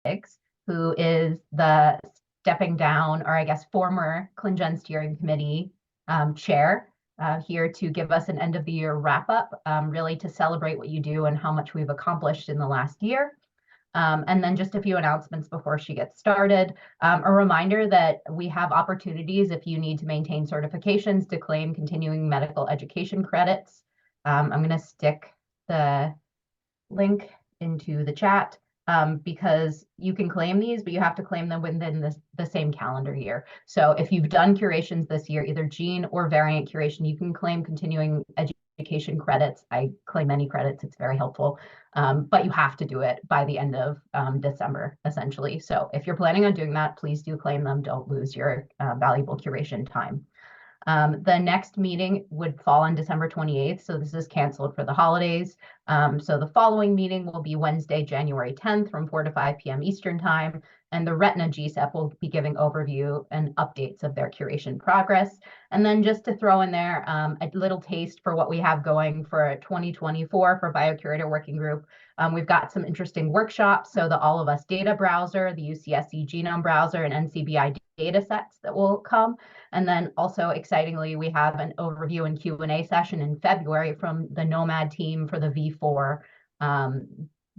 Riggs, who is the stepping down, or I guess former ClinGen Steering Committee chair, here to give us an end of the year wrap up, really to celebrate what you do and how much we've accomplished in the last year. And then just a few announcements before she gets started. A reminder that we have opportunities if you need to maintain certifications to claim continuing medical education credits. I'm going to stick the link into the chat because you can claim these, but you have to claim them within the same calendar year. So if you've done curations this year, either gene or variant curation, you can claim continuing education credits. I claim any credits, it's very helpful. But you have to do it by the end of December, essentially. So if you're planning on doing that, please do claim them. Don't lose your valuable curation time. The next meeting would fall on December 28th, so this is canceled for the holidays. So the following meeting will be Wednesday, January 10th from 4 to 5 p.m. Eastern Time, and the Retina GSEP will be giving overview and updates of their curation progress. And then just to throw in there a little taste for what we have going for 2024 for Biocurator Working Group. We've got some interesting workshops, so the All of Us data browser, the UCSC genome browser, and NCBI data sets that will come. And then also excitingly, we have an overview and Q&A session in February from the Nomad team for the V4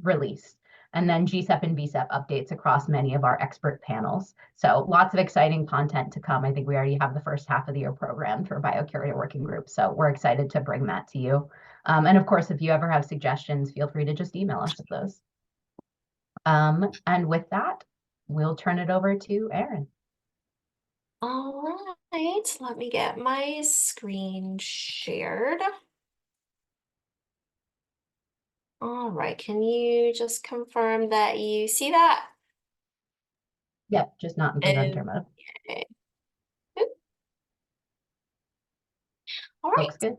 release. And then GSEP and VSEP updates across many of our expert panels. So lots of exciting content to come. I think we already have the first half of the year programmed for Biocurator Working Group. So we're excited to bring that to you. And of course, if you ever have suggestions, feel free to just email us with those. And with that, we'll turn it over to Erin. All right, let me get my screen shared. All right, can you just confirm that you see that? Yep, just not in presenter mode. Okay. All right. Looks good.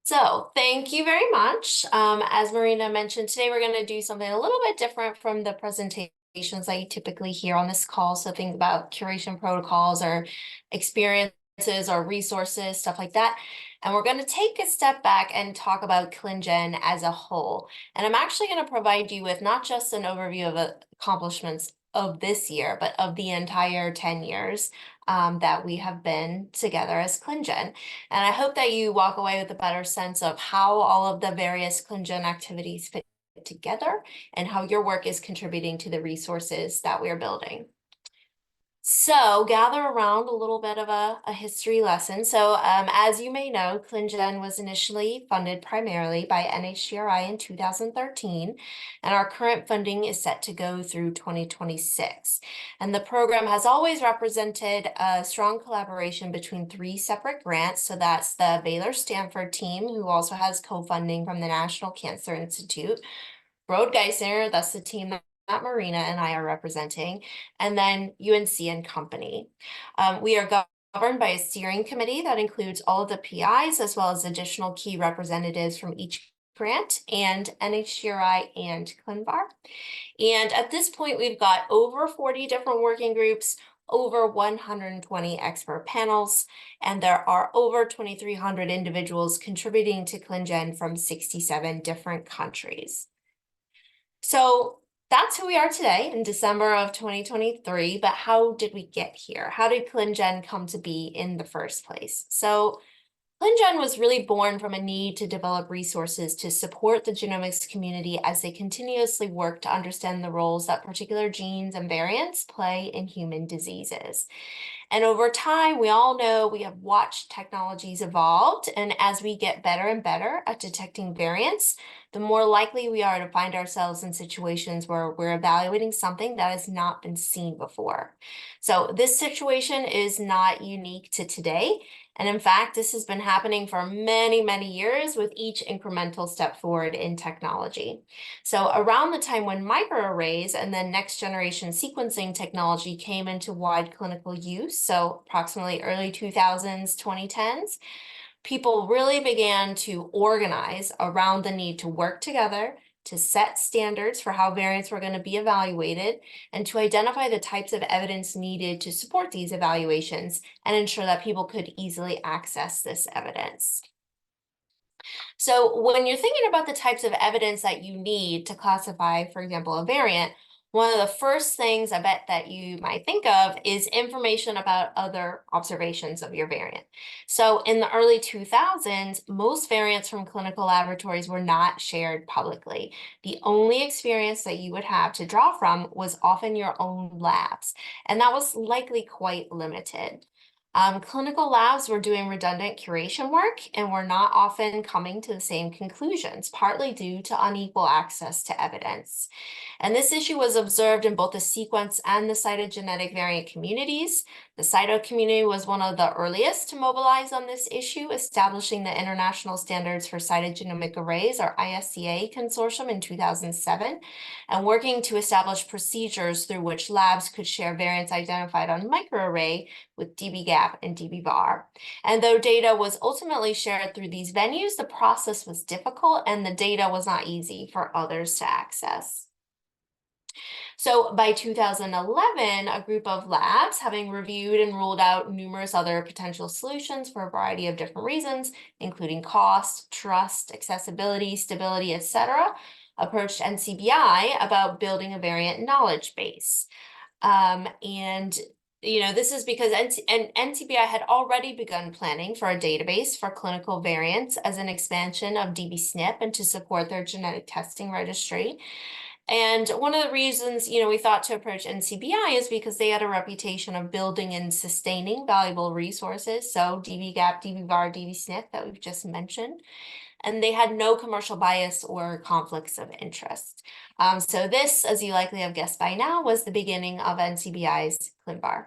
So thank you very much. As Marina mentioned, today we're going to do something a little bit different from the presentations that you typically hear on this call. So think about curation protocols or experiences or resources, stuff like that. And we're going to take a step back and talk about ClinGen as a whole. And I'm actually going to provide you with not just an overview of accomplishments of this year, but of the entire 10 years that we have been together as ClinGen. And I hope that you walk away with a better sense of how all of the various ClinGen activities fit together and how your work is contributing to the resources that we're building. So gather around a little bit of a history lesson. So as you may know, ClinGen was initially funded primarily by NHGRI in 2013, and our current funding is set to go through 2026. And the program has always represented a strong collaboration between 3 separate grants. So that's the Baylor-Stanford team, who also has co-funding from the National Cancer Institute, Broad Geisinger, that's the team that Marina and I are representing, and then UNC and company. We are governed by a steering committee that includes all of the PIs as well as additional key representatives from each grant and NHGRI and ClinVar. And at this point, we've got over 40 different working groups, over 120 expert panels, and there are over 2,300 individuals contributing to ClinGen from 67 different countries. So that's who we are today in December of 2023, but how did we get here? How did ClinGen come to be in the first place? So ClinGen was really born from a need to develop resources to support the genomics community as they continuously work to understand the roles that particular genes and variants play in human diseases. And over time, we all know we have watched technologies evolve, and as we get better and better at detecting variants, the more likely we are to find ourselves in situations where we're evaluating something that has not been seen before. So this situation is not unique to today. And in fact, this has been happening for many, many years with each incremental step forward in technology. So around the time when microarrays and then next generation sequencing technology came into wide clinical use, so approximately early 2000s, 2010s, people really began to organize around the need to work together, to set standards for how variants were going to be evaluated, and to identify the types of evidence needed to support these evaluations and ensure that people could easily access this evidence. So when you're thinking about the types of evidence that you need to classify, for example, a variant, one of the first things I bet that you might think of is information about other observations of your variant. So in the early 2000s, most variants from clinical laboratories were not shared publicly. The only experience that you would have to draw from was often your own labs, and that was likely quite limited. Clinical labs were doing redundant curation work and were not often coming to the same conclusions, partly due to unequal access to evidence. And this issue was observed in both the sequence and the cytogenetic variant communities. The cyto community was one of the earliest to mobilize on this issue, establishing the International Standards for Cytogenomic Arrays, or ISCA consortium in 2007, and working to establish procedures through which labs could share variants identified on microarray with dbGaP and dbVAR. And though data was ultimately shared through these venues, the process was difficult and the data was not easy for others to access. So by 2011, a group of labs, having reviewed and ruled out numerous other potential solutions for a variety of different reasons, including cost, trust, accessibility, stability, etc., approached NCBI about building a variant knowledge base. This is because NCBI had already begun planning for a database for clinical variants as an expansion of dbSNP and to support their genetic testing registry. And one of the reasons, we thought to approach NCBI is because they had a reputation of building and sustaining valuable resources. So dbGaP, dbVAR, dbSNP that we've just mentioned. And they had no commercial bias or conflicts of interest. So this, as you likely have guessed by now, was the beginning of NCBI's ClinVar.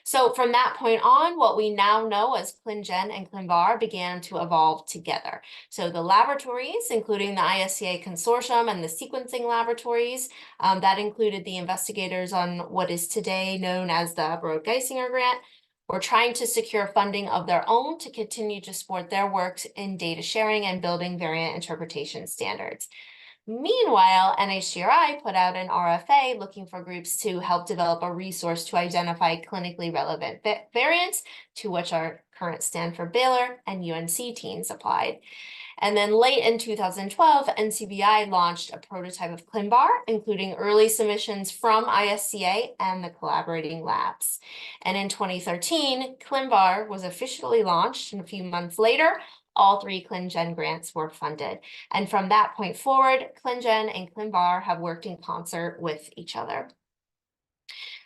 So from that point on, what we now know as ClinGen and ClinVar began to evolve together. So the laboratories, including the ISCA consortium and the sequencing laboratories, that included the investigators on what is today known as the Broad-Geisinger grant, were trying to secure funding of their own to continue to support their work in data sharing and building variant interpretation standards. Meanwhile, NHGRI put out an RFA looking for groups to help develop a resource to identify clinically relevant variants, to which our current Stanford, Baylor, and UNC teams applied. And then late in 2012, NCBI launched a prototype of ClinVar, including early submissions from ISCA and the collaborating labs. And in 2013, ClinVar was officially launched, and a few months later, all 3 ClinGen grants were funded. And from that point forward, ClinGen and ClinVar have worked in concert with each other.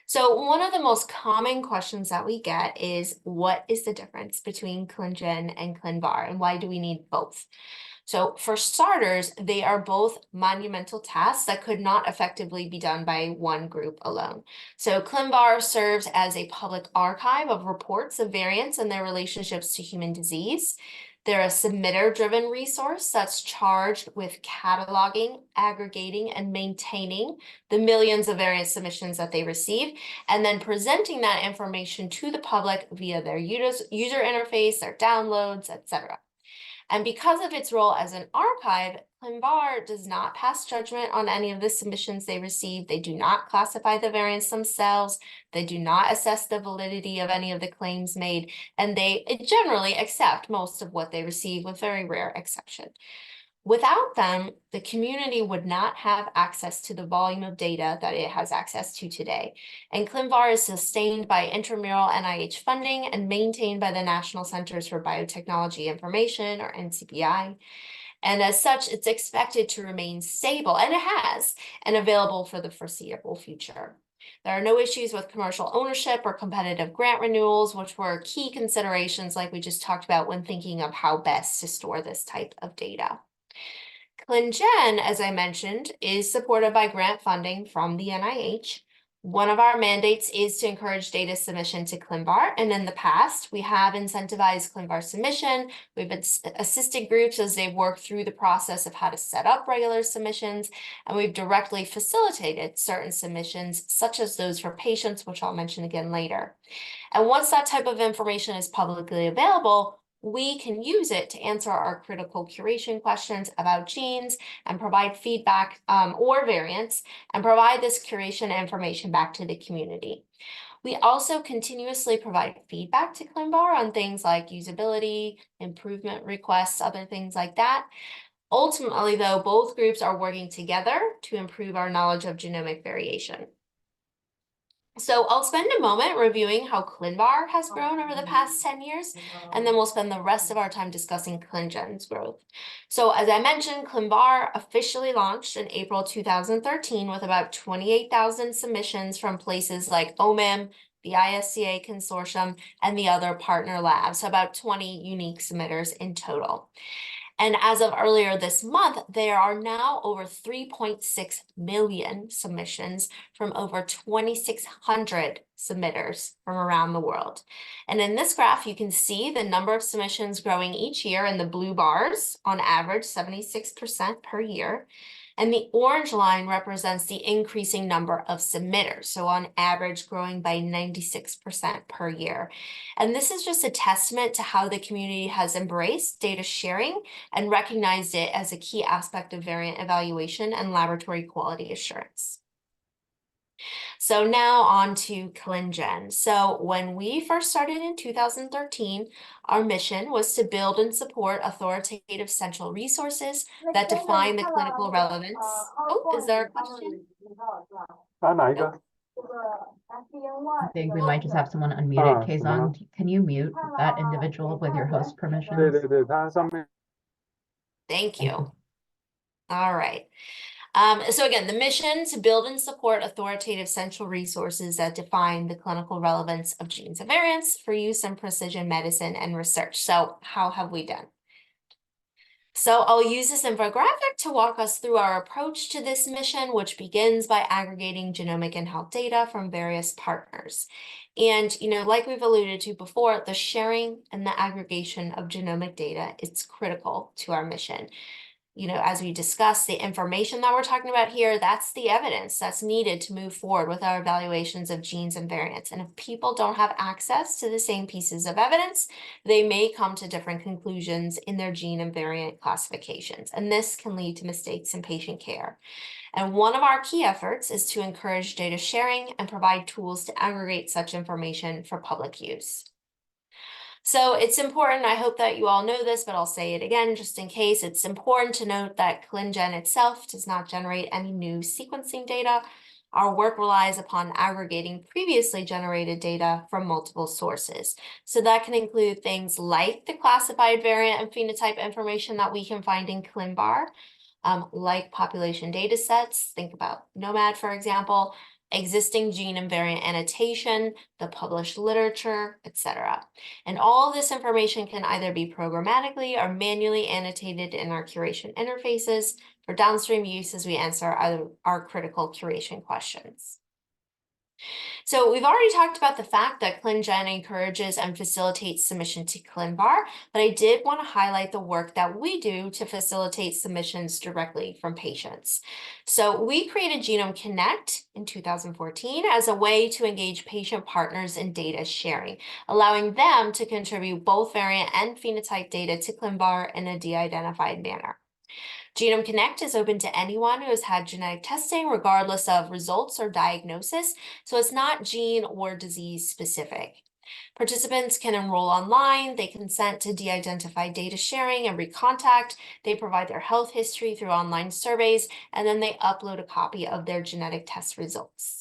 So one of the most common questions that we get is, what is the difference between ClinGen and ClinVar, and why do we need both? So for starters, they are both monumental tasks that could not effectively be done by one group alone. So ClinVar serves as a public archive of reports of variants and their relationships to human disease. They're a submitter-driven resource that's charged with cataloging, aggregating, and maintaining the millions of variant submissions that they receive, and then presenting that information to the public via their user interface, their downloads, etc. And because of its role as an archive, ClinVar does not pass judgment on any of the submissions they receive. They do not classify the variants themselves. They do not assess the validity of any of the claims made, and they generally accept most of what they receive, with very rare exception. Without them, the community would not have access to the volume of data that it has access to today. And ClinVar is sustained by intramural NIH funding and maintained by the National Centers for Biotechnology Information, or NCBI. And as such, it's expected to remain stable, and it has, and available for the foreseeable future. There are no issues with commercial ownership or competitive grant renewals, which were key considerations like we just talked about when thinking of how best to store this type of data. ClinGen, as I mentioned, is supported by grant funding from the NIH. One of our mandates is to encourage data submission to ClinVar, and in the past, we have incentivized ClinVar submission. We've assisted groups as they work through the process of how to set up regular submissions, and we've directly facilitated certain submissions, such as those for patients, which I'll mention again later. And once that type of information is publicly available, we can use it to answer our critical curation questions about genes and provide feedback or variants, and provide this curation information back to the community. We also continuously provide feedback to ClinVar on things like usability, improvement requests, other things like that. Ultimately, though, both groups are working together to improve our knowledge of genomic variation. So I'll spend a moment reviewing how ClinVar has grown over the past 10 years, and then we'll spend the rest of our time discussing ClinGen's growth. So as I mentioned, ClinVar officially launched in April 2013 with about 28,000 submissions from places like OMIM, the ISCA Consortium, and the other partner labs, so about 20 unique submitters in total. And as of earlier this month, there are now over 3.6 million submissions from over 2,600 submitters from around the world. And in this graph, you can see the number of submissions growing each year in the blue bars, on average 76% per year. And the orange line represents the increasing number of submitters, so on average growing by 96% per year. And this is just a testament to how the community has embraced data sharing and recognized it as a key aspect of variant evaluation and laboratory quality assurance. So now on to ClinGen. So when we first started in 2013, our mission was to build and support authoritative central resources that define the clinical relevance. Oh, is there a question? Nope. I think we might just have someone unmuted. Kaizong, can you mute that individual with your host permissions? Thank you. All right. So again, the mission to build and support authoritative central resources that define the clinical relevance of genes and variants for use in precision medicine and research. So how have we done? So I'll use this infographic to walk us through our approach to this mission, which begins by aggregating genomic and health data from various partners. And, like we've alluded to before, the sharing and the aggregation of genomic data is critical to our mission. As we discussed, the information that we're talking about here, that's the evidence that's needed to move forward with our evaluations of genes and variants. And if people don't have access to the same pieces of evidence, they may come to different conclusions in their gene and variant classifications. And this can lead to mistakes in patient care. And one of our key efforts is to encourage data sharing and provide tools to aggregate such information for public use. So it's important, I hope that you all know this, but I'll say it again, just in case. It's important to note that ClinGen itself does not generate any new sequencing data. Our work relies upon aggregating previously generated data from multiple sources. So that can include things like the classified variant and phenotype information that we can find in ClinVar, like population data sets, think about NOMAD, for example, existing gene and variant annotation, the published literature, etc. And all of this information can either be programmatically or manually annotated in our curation interfaces for downstream use as we answer our critical curation questions. So we've already talked about the fact that ClinGen encourages and facilitates submission to ClinVar, but I did want to highlight the work that we do to facilitate submissions directly from patients. So we created Genome Connect in 2014 as a way to engage patient partners in data sharing, allowing them to contribute both variant and phenotype data to ClinVar in a de-identified manner. Genome Connect is open to anyone who has had genetic testing, regardless of results or diagnosis, so it's not gene or disease specific. Participants can enroll online, they consent to de-identified data sharing and recontact, they provide their health history through online surveys, and then they upload a copy of their genetic test results.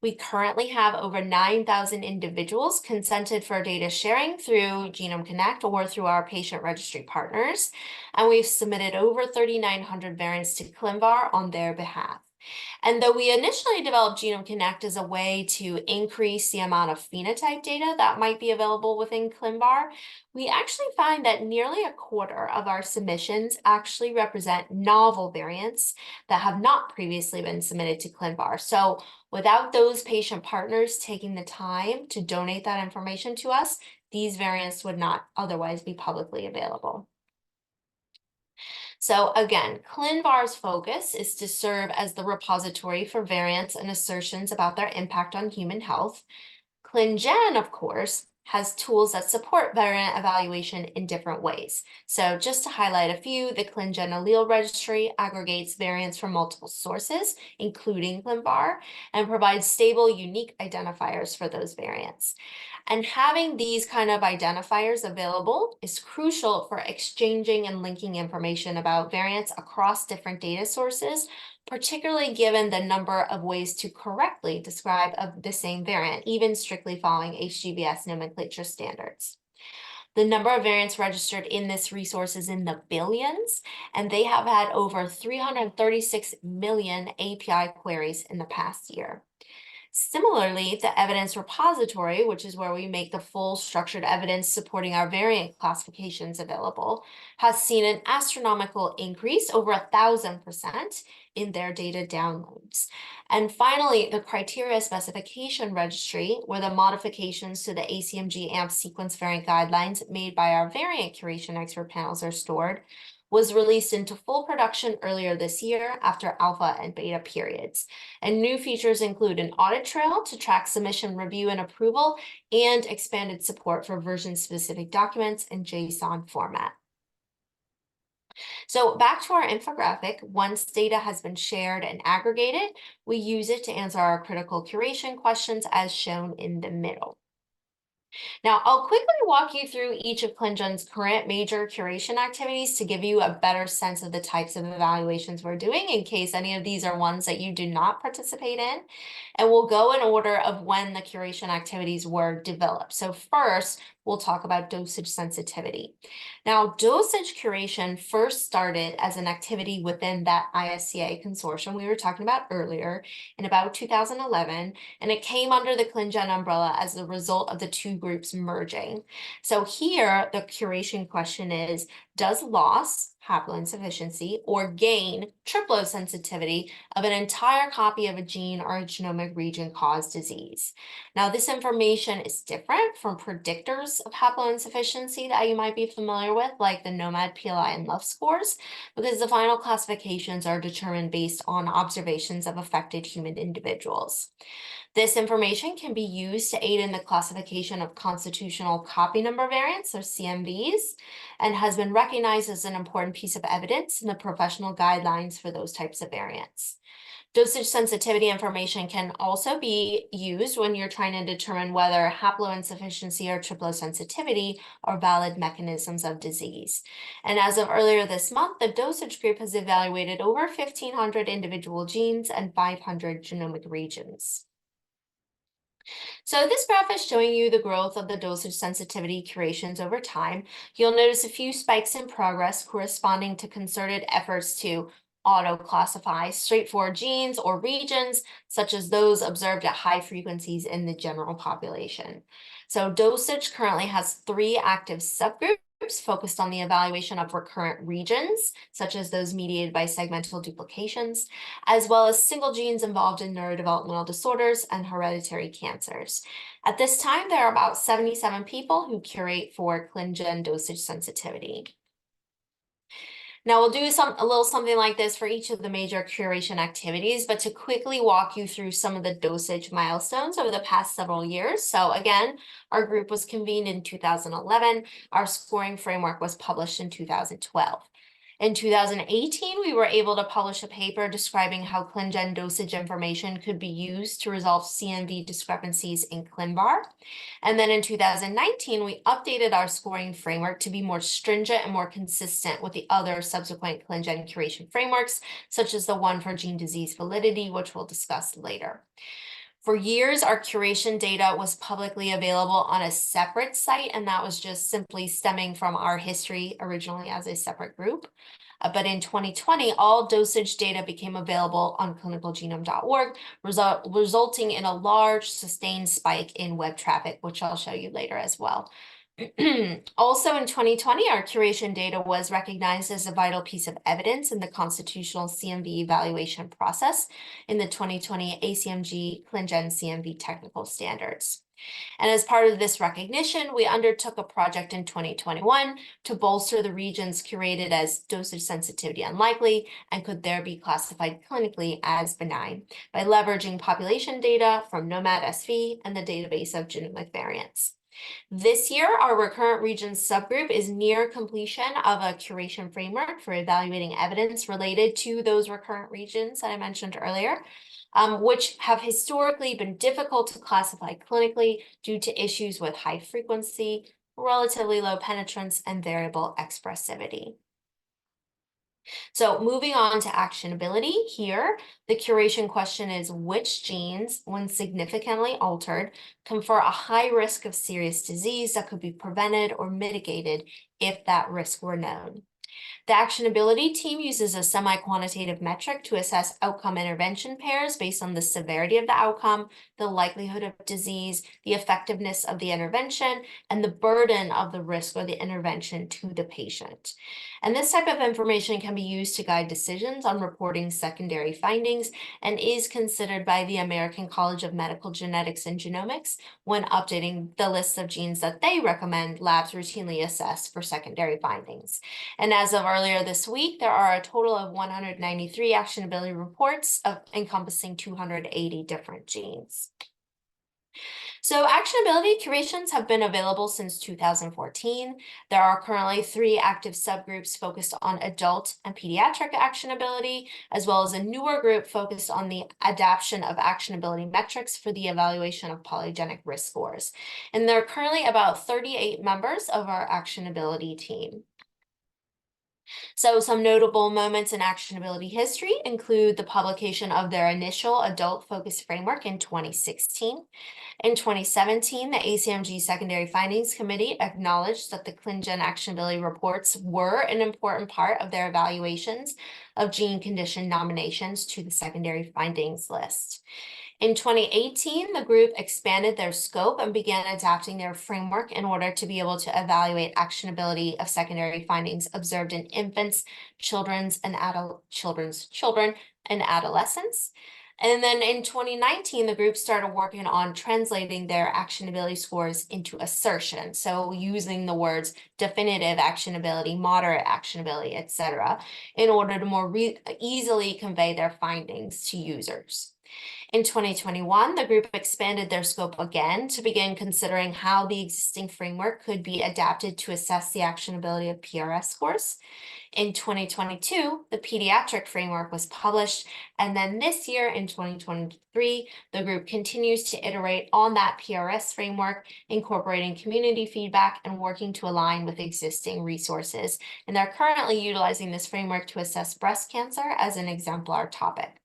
We currently have over 9,000 individuals consented for data sharing through Genome Connect or through our patient registry partners, and we've submitted over 3,900 variants to ClinVar on their behalf. And though we initially developed Genome Connect as a way to increase the amount of phenotype data that might be available within ClinVar, we actually find that nearly a quarter of our submissions actually represent novel variants that have not previously been submitted to ClinVar. So without those patient partners taking the time to donate that information to us, these variants would not otherwise be publicly available. So again, ClinVar's focus is to serve as the repository for variants and assertions about their impact on human health. ClinGen, of course, has tools that support variant evaluation in different ways. So just to highlight a few, the ClinGen Allele Registry aggregates variants from multiple sources, including ClinVar, and provides stable, unique identifiers for those variants. And having these kind of identifiers available is crucial for exchanging and linking information about variants across different data sources, particularly given the number of ways to correctly describe the same variant, even strictly following HGBS nomenclature standards. The number of variants registered in this resource is in the billions, and they have had over 336 million API queries in the past year. Similarly, the evidence repository, which is where we make the full structured evidence supporting our variant classifications available, has seen an astronomical increase, over 1,000%, in their data downloads. And finally, the criteria specification registry, where the modifications to the ACMG AMP sequence variant guidelines made by our variant curation expert panels are stored, was released into full production earlier this year after alpha and beta periods. And new features include an audit trail to track submission, review, and approval, and expanded support for version-specific documents in JSON format. So back to our infographic, once data has been shared and aggregated, we use it to answer our critical curation questions as shown in the middle. Now, I'll quickly walk you through each of ClinGen's current major curation activities to give you a better sense of the types of evaluations we're doing in case any of these are ones that you do not participate in. And we'll go in order of when the curation activities were developed. So first, we'll talk about dosage sensitivity. Now, dosage curation first started as an activity within that ISCA consortium we were talking about earlier in about 2011, and it came under the ClinGen umbrella as a result of the two groups merging. So here, the curation question is, does loss, haploinsufficiency, or gain, triplo sensitivity of an entire copy of a gene or a genomic region cause disease? Now, this information is different from predictors of haploinsufficiency that you might be familiar with, like the NOMAD, PLI, and LUF scores, because the final classifications are determined based on observations of affected human individuals. This information can be used to aid in the classification of constitutional copy number variants, or CNVs, and has been recognized as an important piece of evidence in the professional guidelines for those types of variants. Dosage sensitivity information can also be used when you're trying to determine whether haploinsufficiency or triplo sensitivity are valid mechanisms of disease. And as of earlier this month, the dosage group has evaluated over 1,500 individual genes and 500 genomic regions. So this graph is showing you the growth of the dosage sensitivity curations over time. You'll notice a few spikes in progress corresponding to concerted efforts to auto-classify straightforward genes or regions, such as those observed at high frequencies in the general population. So dosage currently has 3 active subgroups focused on the evaluation of recurrent regions, such as those mediated by segmental duplications, as well as single genes involved in neurodevelopmental disorders and hereditary cancers. At this time, there are about 77 people who curate for ClinGen dosage sensitivity. Now we'll do a little something like this for each of the major curation activities, but to quickly walk you through some of the dosage milestones over the past several years. So again, our group was convened in 2011. Our scoring framework was published in 2012. In 2018, we were able to publish a paper describing how ClinGen dosage information could be used to resolve CNV discrepancies in ClinVar. And then in 2019, we updated our scoring framework to be more stringent and more consistent with the other subsequent ClinGen curation frameworks, such as the one for gene disease validity, which we'll discuss later. For years, our curation data was publicly available on a separate site, and that was just simply stemming from our history originally as a separate group. But in 2020, all dosage data became available on clinicalgenome.org, resulting in a large sustained spike in web traffic, which I'll show you later as well. Also in 2020, our curation data was recognized as a vital piece of evidence in the constitutional CNV evaluation process in the 2020 ACMG ClinGen CNV technical standards. And as part of this recognition, we undertook a project in 2021 to bolster the regions curated as dosage sensitivity unlikely and could there be classified clinically as benign by leveraging population data from NOMAD SV and the database of genomic variants. This year, our recurrent regions subgroup is near completion of a curation framework for evaluating evidence related to those recurrent regions that I mentioned earlier, which have historically been difficult to classify clinically due to issues with high frequency, relatively low penetrance, and variable expressivity. So moving on to actionability here, the curation question is which genes, when significantly altered, confer a high risk of serious disease that could be prevented or mitigated if that risk were known. The actionability team uses a semi-quantitative metric to assess outcome intervention pairs based on the severity of the outcome, the likelihood of disease, the effectiveness of the intervention, and the burden of the risk or the intervention to the patient. And this type of information can be used to guide decisions on reporting secondary findings and is considered by the American College of Medical Genetics and Genomics when updating the list of genes that they recommend labs routinely assess for secondary findings. And as of earlier this week, there are a total of 193 actionability reports encompassing 280 different genes. So actionability curations have been available since 2014. There are currently 3 active subgroups focused on adult and pediatric actionability, as well as a newer group focused on the adaptation of actionability metrics for the evaluation of polygenic risk scores. And there are currently about 38 members of our actionability team. So some notable moments in actionability history include the publication of their initial adult-focused framework in 2016. In 2017, the ACMG Secondary Findings Committee acknowledged that the ClinGen actionability reports were an important part of their evaluations of gene condition nominations to the secondary findings list. In 2018, the group expanded their scope and began adapting their framework in order to be able to evaluate actionability of secondary findings observed in infants, children, and adolescents. And then in 2019, the group started working on translating their actionability scores into assertion. So using the words definitive actionability, moderate actionability, etc., in order to more easily convey their findings to users. In 2021, the group expanded their scope again to begin considering how the existing framework could be adapted to assess the actionability of PRS scores. In 2022, the pediatric framework was published, and then this year in 2023, the group continues to iterate on that PRS framework, incorporating community feedback and working to align with existing resources. And they're currently utilizing this framework to assess breast cancer as an exemplar topic.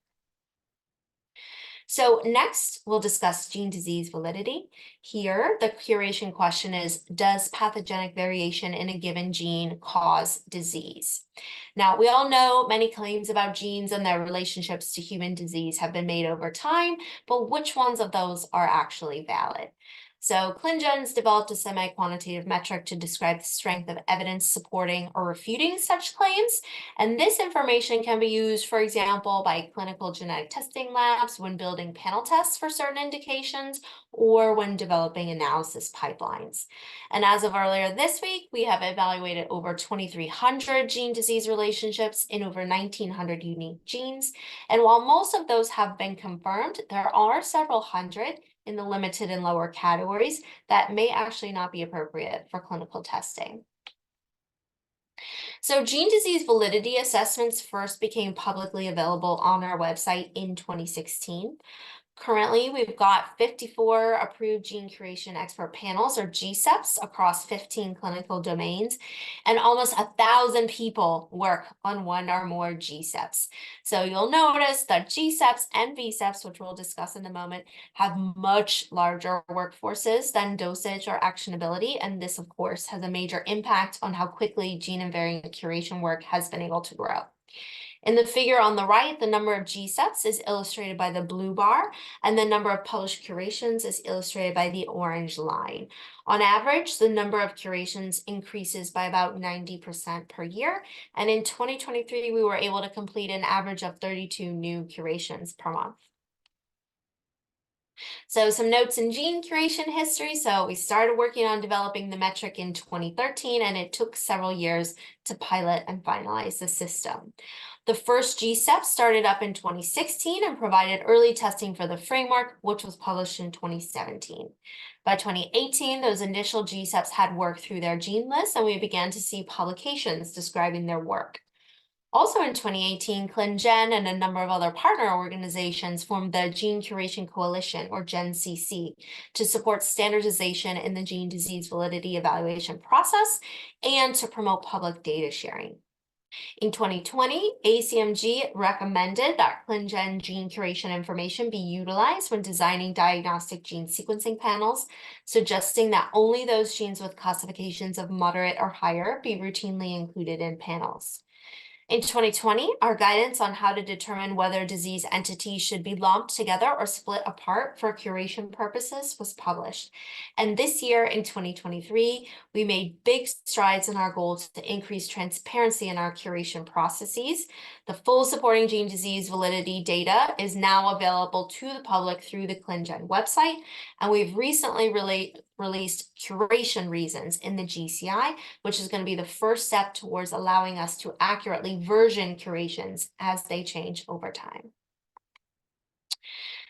So next, we'll discuss gene disease validity. Here, the curation question is, does pathogenic variation in a given gene cause disease? Now, we all know many claims about genes and their relationships to human disease have been made over time, but which ones of those are actually valid? So ClinGen's developed a semi-quantitative metric to describe the strength of evidence supporting or refuting such claims. And this information can be used, for example, by clinical genetic testing labs when building panel tests for certain indications or when developing analysis pipelines. And as of earlier this week, we have evaluated over 2,300 gene disease relationships in over 1,900 unique genes. And while most of those have been confirmed, there are several hundred in the limited and lower categories that may actually not be appropriate for clinical testing. So gene disease validity assessments first became publicly available on our website in 2016. Currently, we've got 54 approved gene curation expert panels, or GCEPs, across 15 clinical domains, and almost 1,000 people work on one or more GCEPs. So you'll notice that GCEPs and VCEPs, which we'll discuss in a moment, have much larger workforces than dosage or actionability, and this, of course, has a major impact on how quickly gene invariant curation work has been able to grow. In the figure on the right, the number of GCEPs is illustrated by the blue bar, and the number of published curations is illustrated by the orange line. On average, the number of curations increases by about 90% per year, and in 2023, we were able to complete an average of 32 new curations per month. So some notes in gene curation history. So we started working on developing the metric in 2013, and it took several years to pilot and finalize the system. The first GSEP started up in 2016 and provided early testing for the framework, which was published in 2017. By 2018, those initial GSEPs had worked through their gene list, and we began to see publications describing their work. Also in 2018, ClinGen and a number of other partner organizations formed the Gene Curation Coalition, or GenCC, to support standardization in the gene disease validity evaluation process and to promote public data sharing. In 2020, ACMG recommended that ClinGen gene curation information be utilized when designing diagnostic gene sequencing panels, suggesting that only those genes with classifications of moderate or higher be routinely included in panels. In 2020, our guidance on how to determine whether disease entities should be lumped together or split apart for curation purposes was published. And this year, in 2023, we made big strides in our goal to increase transparency in our curation processes. The full supporting gene disease validity data is now available to the public through the ClinGen website, and we've recently released curation reasons in the GCI, which is going to be the first step towards allowing us to accurately version curations as they change over time.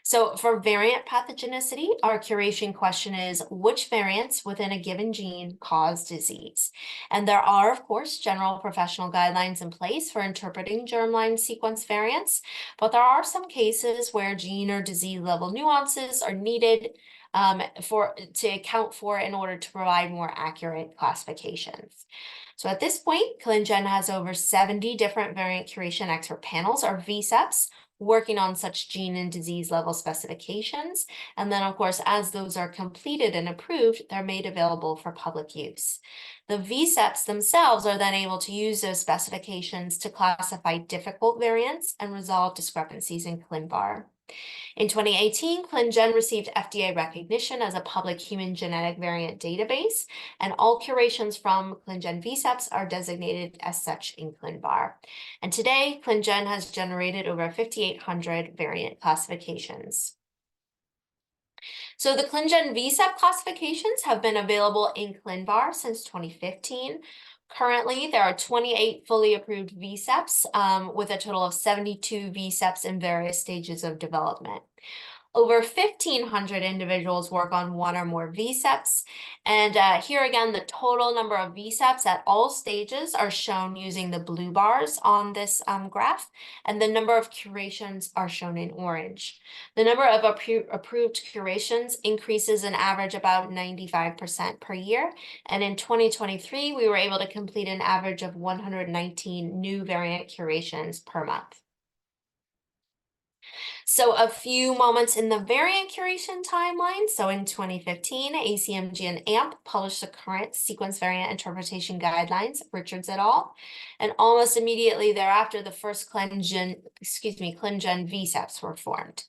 So for variant pathogenicity, our curation question is, which variants within a given gene cause disease? And there are, of course, general professional guidelines in place for interpreting germline sequence variants, but there are some cases where gene or disease level nuances are needed to account for in order to provide more accurate classifications. So at this point, ClinGen has over 70 different variant curation expert panels, or VSEPs, working on such gene and disease level specifications. And then, of course, as those are completed and approved, they're made available for public use. The VSEPs themselves are then able to use those specifications to classify difficult variants and resolve discrepancies in ClinVar. In 2018, ClinGen received FDA recognition as a public human genetic variant database, and all curations from ClinGen VSEPs are designated as such in ClinVar. And today, ClinGen has generated over 5,800 variant classifications. So the ClinGen VSEP classifications have been available in ClinVar since 2015. Currently, there are 28 fully approved VSEPs with a total of 72 VSEPs in various stages of development. Over 1,500 individuals work on one or more VSEPs. And here again, the total number of VSEPs at all stages are shown using the blue bars on this graph, and the number of curations are shown in orange. The number of approved curations increases an average about 95% per year. And in 2023, we were able to complete an average of 119 new variant curations per month. So a few moments in the variant curation timeline. So in 2015, ACMG and AMP published the current sequence variant interpretation guidelines, Richards et al. And almost immediately thereafter, the first ClinGen VSEPs were formed.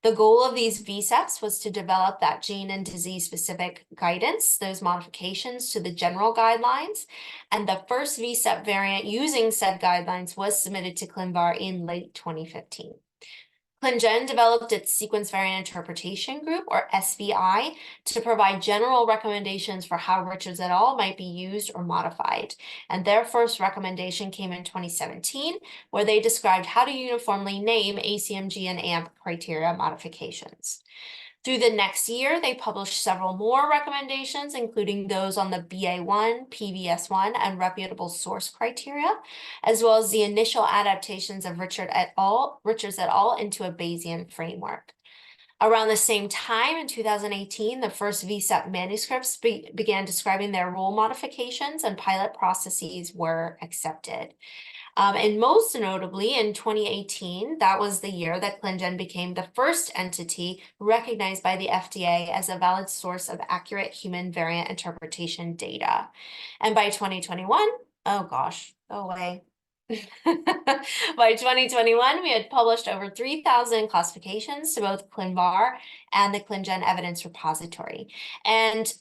The goal of these VSEPs was to develop that gene and disease specific guidance, those modifications to the general guidelines. And the first VSEP variant using said guidelines was submitted to ClinVar in late 2015. ClinGen developed its Sequence Variant Interpretation Group, or SVI, to provide general recommendations for how Richards et al. Might be used or modified. And their first recommendation came in 2017, where they described how to uniformly name ACMG and AMP criteria modifications. Through the next year, they published several more recommendations, including those on the BA1, PBS1, and reputable source criteria, as well as the initial adaptations of Richards et al. Into a Bayesian framework. Around the same time, in 2018, the first VSEP manuscripts began describing their rule modifications, and pilot processes were accepted. And most notably, in 2018, that was the year that ClinGen became the first entity recognized by the FDA as a valid source of accurate human variant interpretation data. And by 2021, oh gosh, go away. By 2021, we had published over 3,000 classifications to both ClinVar and the ClinGen Evidence Repository. And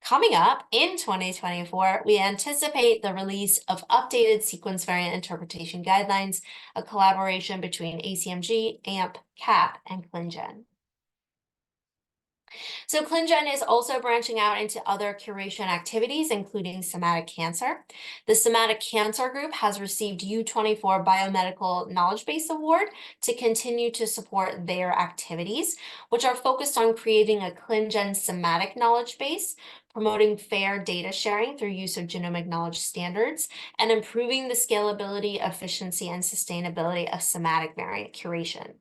coming up in 2024, we anticipate the release of updated sequence variant interpretation guidelines, a collaboration between ACMG, AMP, CAP, and ClinGen. So ClinGen is also branching out into other curation activities, including somatic cancer. The somatic cancer group has received U24 Biomedical Knowledge Base Award to continue to support their activities, which are focused on creating a ClinGen somatic knowledge base, promoting fair data sharing through use of genomic knowledge standards, and improving the scalability, efficiency, and sustainability of somatic variant curation.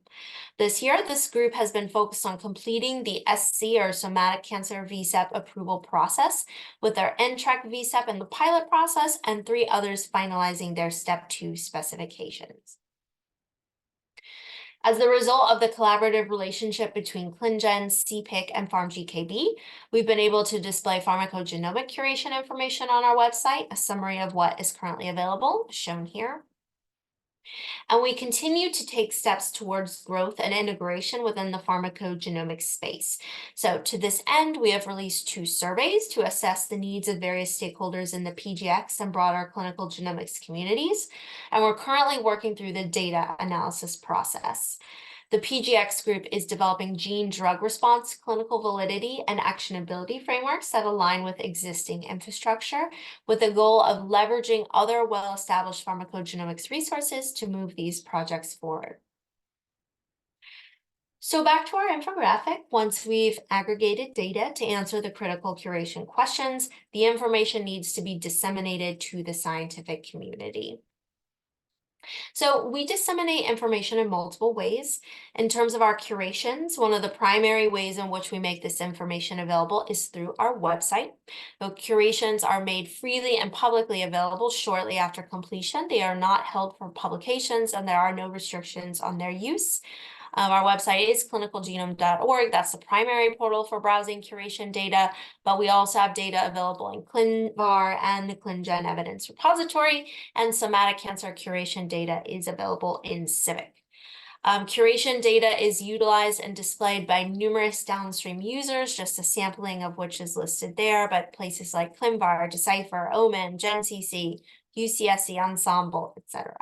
This year, this group has been focused on completing the SC or somatic cancer VSEP approval process, with their NTRK VSEP in the pilot process and 3 others finalizing their Step 2 specifications. As the result of the collaborative relationship between ClinGen, CPIC, and PharmGKB, we've been able to display pharmacogenomic curation information on our website. A summary of what is currently available is shown here. And we continue to take steps towards growth and integration within the pharmacogenomics space. So to this end, we have released 2 surveys to assess the needs of various stakeholders in the PGX and broader clinical genomics communities. And we're currently working through the data analysis process. The PGX group is developing gene-drug response, clinical validity, and actionability frameworks that align with existing infrastructure, with the goal of leveraging other well-established pharmacogenomics resources to move these projects forward. So back to our infographic, once we've aggregated data to answer the critical curation questions, the information needs to be disseminated to the scientific community. So we disseminate information in multiple ways. In terms of our curations, one of the primary ways in which we make this information available is through our website. Though curations are made freely and publicly available shortly after completion, they are not held for publications and there are no restrictions on their use. Our website is clinicalgenome.org. That's the primary portal for browsing curation data, but we also have data available in ClinVar and the ClinGen Evidence Repository, and somatic cancer curation data is available in Civic. Curation data is utilized and displayed by numerous downstream users, just a sampling of which is listed there, but places like ClinVar, Decipher, Omen, GenCC, UCSC Ensemble, etc.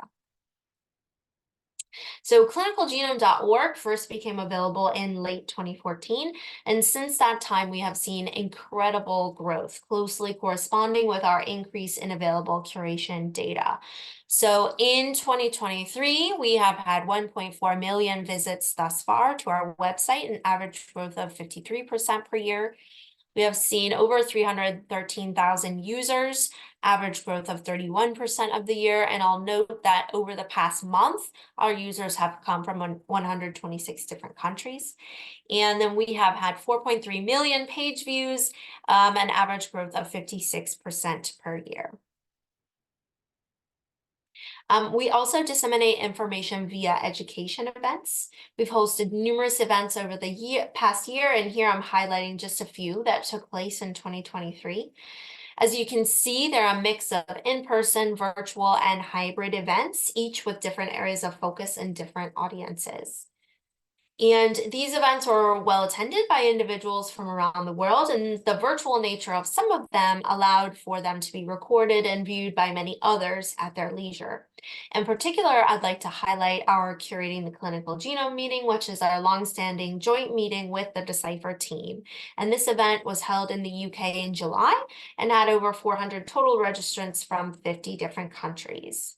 So clinicalgenome.org first became available in late 2014, and since that time we have seen incredible growth, closely corresponding with our increase in available curation data. So in 2023, we have had 1.4 million visits thus far to our website, an average growth of 53% per year. We have seen over 313,000 users, average growth of 31% of the year. And I'll note that over the past month, our users have come from 126 different countries. And then we have had 4.3 million page views, an average growth of 56% per year. We also disseminate information via education events. We've hosted numerous events over the past year, and here I'm highlighting just a few that took place in 2023. As you can see, they're a mix of in-person, virtual, and hybrid events, each with different areas of focus and different audiences. And these events were well attended by individuals from around the world, and the virtual nature of some of them allowed for them to be recorded and viewed by many others at their leisure. In particular, I'd like to highlight our Curating the Clinical Genome meeting, which is our longstanding joint meeting with the Decipher team. And this event was held in the UK in July and had over 400 total registrants from 50 different countries.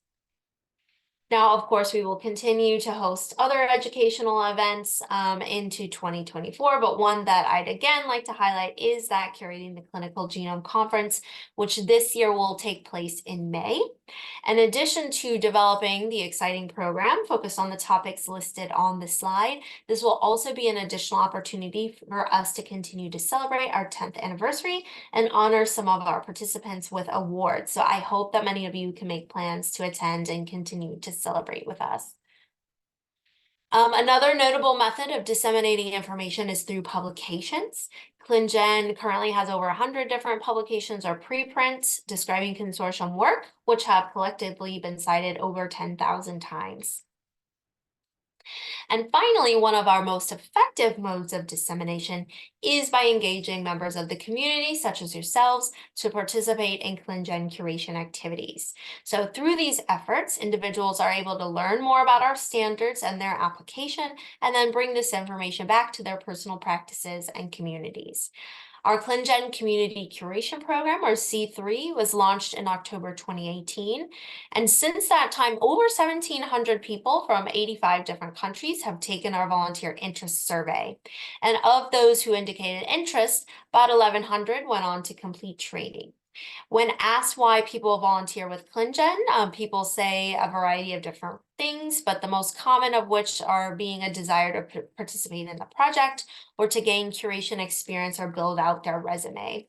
Now, of course, we will continue to host other educational events into 2024, but one that I'd again like to highlight is that Curating the Clinical Genome Conference, which this year will take place in May. In addition to developing the exciting program focused on the topics listed on the slide, this will also be an additional opportunity for us to continue to celebrate our 10th anniversary and honor some of our participants with awards. So I hope that many of you can make plans to attend and continue to celebrate with us. Another notable method of disseminating information is through publications. ClinGen currently has over 100 different publications or preprints describing consortium work, which have collectively been cited over 10,000 times. And finally, one of our most effective modes of dissemination is by engaging members of the community, such as yourselves, to participate in ClinGen curation activities. So through these efforts, individuals are able to learn more about our standards and their application, and then bring this information back to their personal practices and communities. Our ClinGen Community Curation Program, or C3, was launched in October 2018. And since that time, over 1,700 people from 85 different countries have taken our volunteer interest survey. And of those who indicated interest, about 1,100 went on to complete training. When asked why people volunteer with ClinGen, people say a variety of different things, but the most common of which are being a desire to participate in the project or to gain curation experience or build out their resume.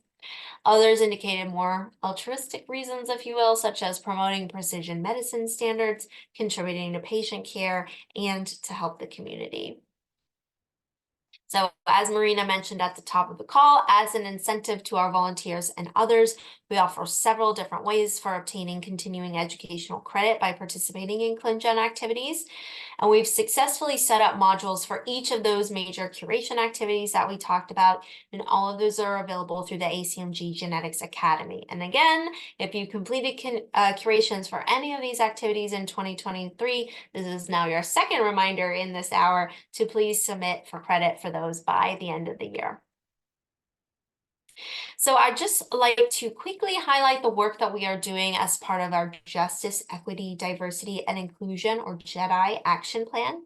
Others indicated more altruistic reasons, if you will, such as promoting precision medicine standards, contributing to patient care, and to help the community. So as Marina mentioned at the top of the call, as an incentive to our volunteers and others, we offer several different ways for obtaining continuing educational credit by participating in ClinGen activities. And we've successfully set up modules for each of those major curation activities that we talked about. And all of those are available through the ACMG Genetics Academy. And again, if you completed curations for any of these activities in 2023, this is now your second reminder in this hour to please submit for credit for those by the end of the year. So I'd just like to quickly highlight the work that we are doing as part of our Justice, Equity, Diversity, and Inclusion, or JEDI, action plan.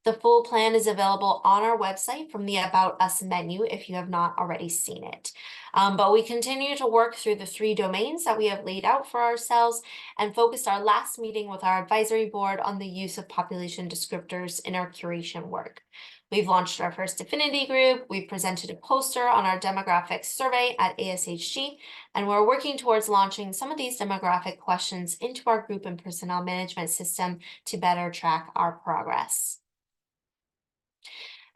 The full plan is available on our website from the About Us menu if you have not already seen it. But we continue to work through the 3 domains that we have laid out for ourselves and focused our last meeting with our advisory board on the use of population descriptors in our curation work. We've launched our first affinity group, we've presented a poster on our demographics survey at ASHG, and we're working towards launching some of these demographic questions into our group and personnel management system to better track our progress.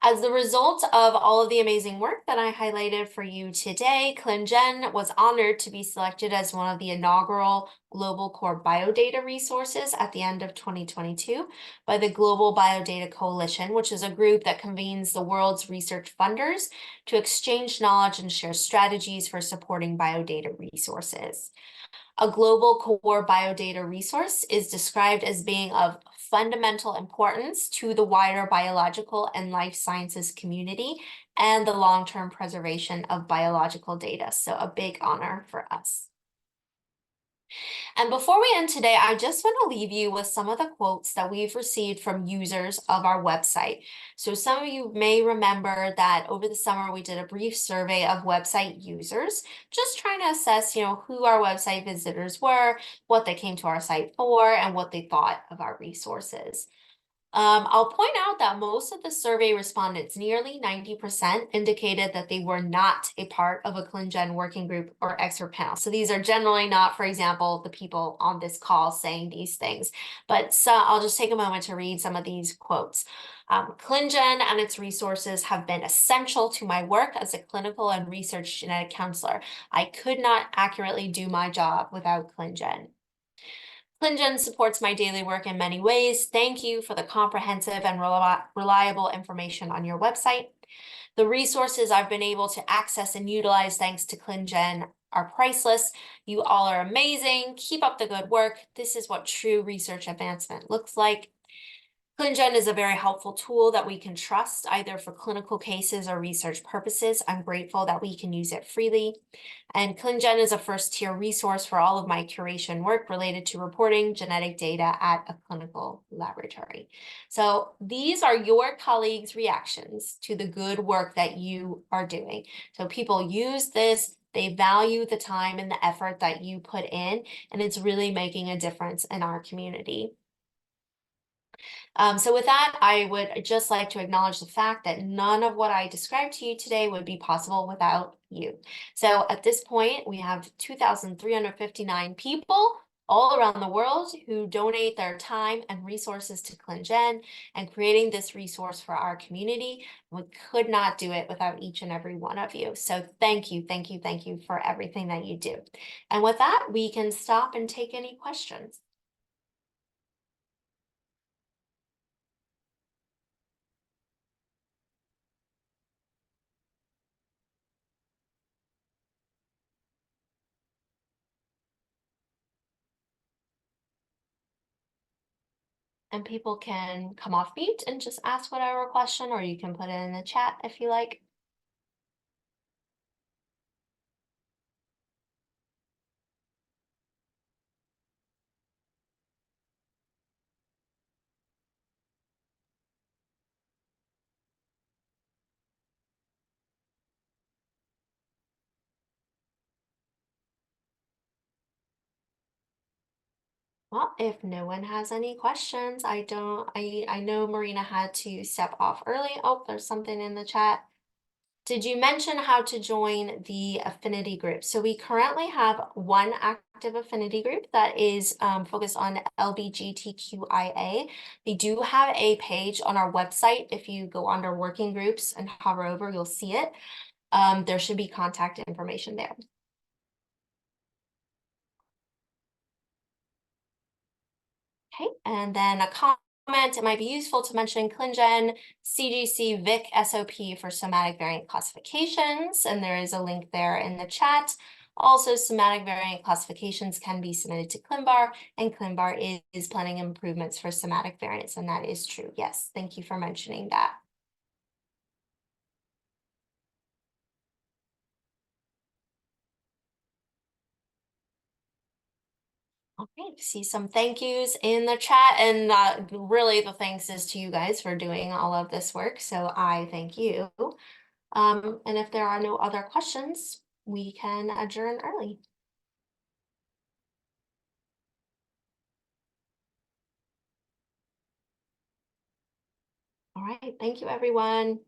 As the result of all of the amazing work that I highlighted for you today, ClinGen was honored to be selected as one of the inaugural Global Core Biodata resources at the end of 2022 by the Global Biodata Coalition, which is a group that convenes the world's research funders to exchange knowledge and share strategies for supporting biodata resources. A global core biodata resource is described as being of fundamental importance to the wider biological and life sciences community and the long-term preservation of biological data. So a big honor for us. And before we end today, I just want to leave you with some of the quotes that we've received from users of our website. So some of you may remember that over the summer, we did a brief survey of website users, just trying to assess, who our website visitors were, what they came to our site for, and what they thought of our resources. I'll point out that most of the survey respondents, nearly 90%, indicated that they were not a part of a ClinGen working group or expert panel. So these are generally not, for example, the people on this call saying these things. But I'll just take a moment to read some of these quotes. ClinGen and its resources have been essential to my work as a clinical and research genetic counselor. I could not accurately do my job without ClinGen. ClinGen supports my daily work in many ways. Thank you for the comprehensive and reliable information on your website. The resources I've been able to access and utilize thanks to ClinGen are priceless. You all are amazing. Keep up the good work. This is what true research advancement looks like. ClinGen is a very helpful tool that we can trust either for clinical cases or research purposes. I'm grateful that we can use it freely. And ClinGen is a first-tier resource for all of my curation work related to reporting genetic data at a clinical laboratory. So these are your colleagues' reactions to the good work that you are doing. So people use this, they value the time and the effort that you put in, and it's really making a difference in our community. So with that, I would just like to acknowledge the fact that none of what I described to you today would be possible without you. So at this point, we have 2,359 people all around the world who donate their time and resources to ClinGen and creating this resource for our community. We could not do it without each and every one of you. So thank you, thank you, thank you for everything that you do. And with that, we can stop and take any questions. And people can come off mute and just ask whatever question, or you can put it in the chat if you like. Well, if no one has any questions, I know Marina had to step off early. Oh, there's something in the chat. Did you mention how to join the affinity group? So we currently have one active affinity group that is focused on LGBTQIA. We do have a page on our website. If you go under working groups and hover over, you'll see it. There should be contact information there. Okay, and then a comment, it might be useful to mention ClinGen CGC Vic SOP for somatic variant classifications, and there is a link there in the chat. Also, somatic variant classifications can be submitted to ClinVar, and ClinVar is planning improvements for somatic variants, and that is true. Yes, thank you for mentioning that. Okay, see some thank yous in the chat, and really the thanks is to you guys for doing all of this work, so I thank you. And if there are no other questions, we can adjourn early. All right, thank you, everyone.